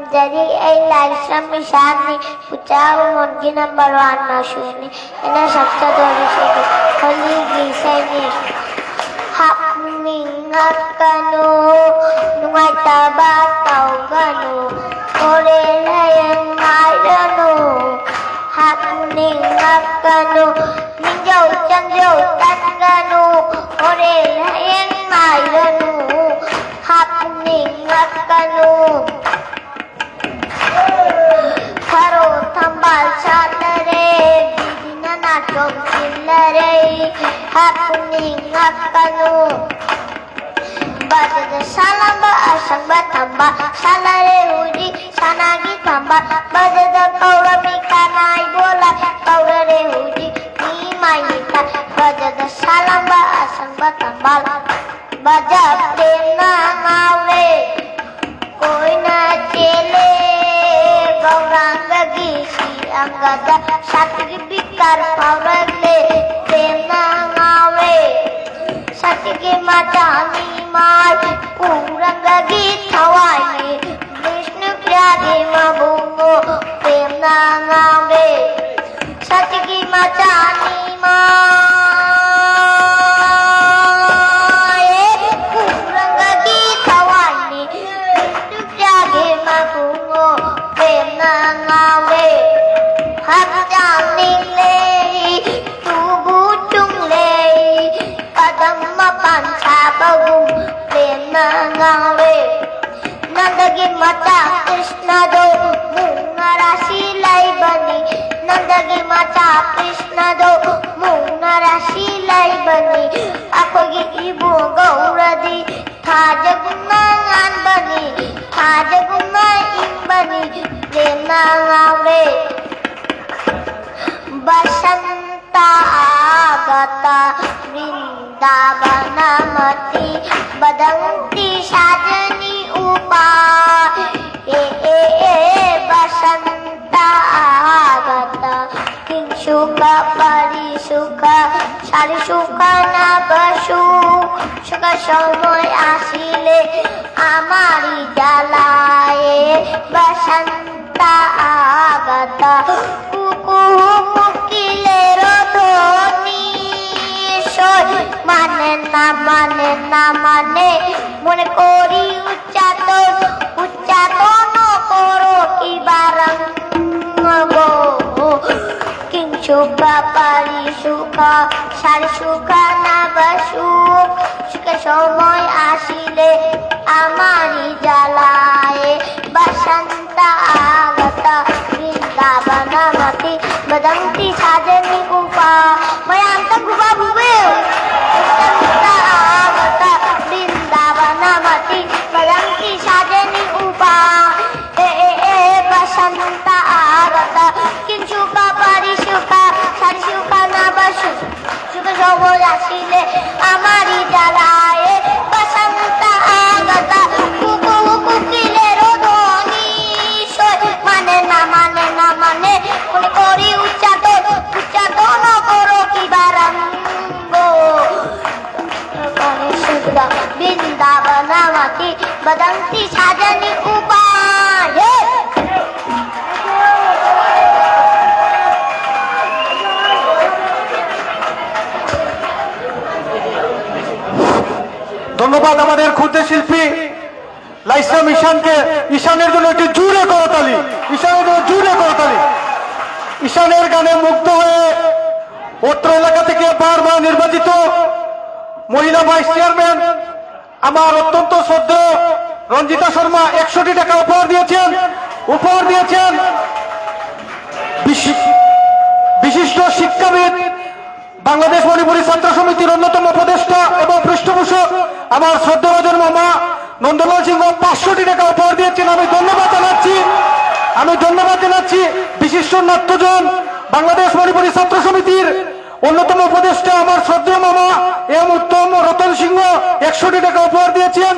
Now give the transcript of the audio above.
Jadi Laisha Mishani Pucawu Mongi number 1 Nashuni in a Shakta Dorishiki Holy Gisani Happening Akano Nuataba Kaugano Ore Layan Naidano Happening Akano Ninjo Chanjo Tangano Ore Layan Naidano Happening Akano Haro Thambal Chalare Bidina Natom Chillare Happening Akano Bajada Salamba Asamba Thamba Salare Hudi Sanagi Thamba Bajada Kaurami Kanai Bola Kaurare Hudi Nimayita Bajada Salamba Asamba Thamba Bajab Dena Naure Koi na chele Gauranga Gishi Angada Satri Bikar Pauragle Dena Naure Satike Matani Mai Puranga Githawai Vishnu Priyadi Mabungo Dena Naure Satike Matani Mai Nandagi Mata Krishna do Mungara Silai Bani Nandagi Mata Krishna do Mungara Silai Bani Akogi Ibu Gauradi Thajagunangan Bani Thajagunan Bani Dena Gaure Basanta Agata Vrindavana Mati Badanti Sajani Upa Basanta Agata Kinshuka Parishuka Sarishuka Nabasu Shuka Shomoy Asile Amari Jalaye Basanta Agata Kuku Kukile Rodoni Mane na mane mone kori uccaton koro ibarang go king shuka pari shuka sari shuka nabasu shuka shomoy asile amari jalaye basanta agata vrindavana mati badanti sajani upa mayanta guba bube basanta agata vrindavana mati badanti sajani upa basanta agata kinshuka parishuka sarishuka nabasu shuka shoboy asile amari jalaye basanta agata kuku kukile rodoni shoy mane na mane mone kori uccaton koro kibarango Vrindavana mati badanti sajani upaye ধন্যবাদ আমাদের ক্ষুদ্র শিল্পী লাইসা ঈশানকে। ঈশানের জন্য একটি জোরে করতালি, ঈশানের জন্য জোরে করতালি। ঈশানের গানে মুগ্ধ হয়ে অত্র এলাকা থেকে বারবার নির্বাচিত মহিলা ভাইস চেয়ারম্যান আমার অত্যন্ত শ্রদ্ধেয় রঞ্জিতা শর্মা 100টি টাকা উপহার দিয়েছেন। বিশিষ্ট শিক্ষাবিদ, বাংলাদেশ মণিপুরী ছাত্র সমিতির অন্যতম উপদেষ্টা এবং পৃষ্ঠপোষক আমার শ্রদ্ধেয়জন মামা নন্দলাল সিংহ 500টি টাকা উপহার দিয়েছেন। আমি ধন্যবাদ জানাচ্ছি বিশিষ্ট নাট্যজন বাংলাদেশ মণিপুরী ছাত্র সমিতির অন্যতম উপদেষ্টা আমার শ্রদ্ধেয় মামা এম উত্তম রতন সিংহ 100টি টাকা উপহার দিয়েছেন।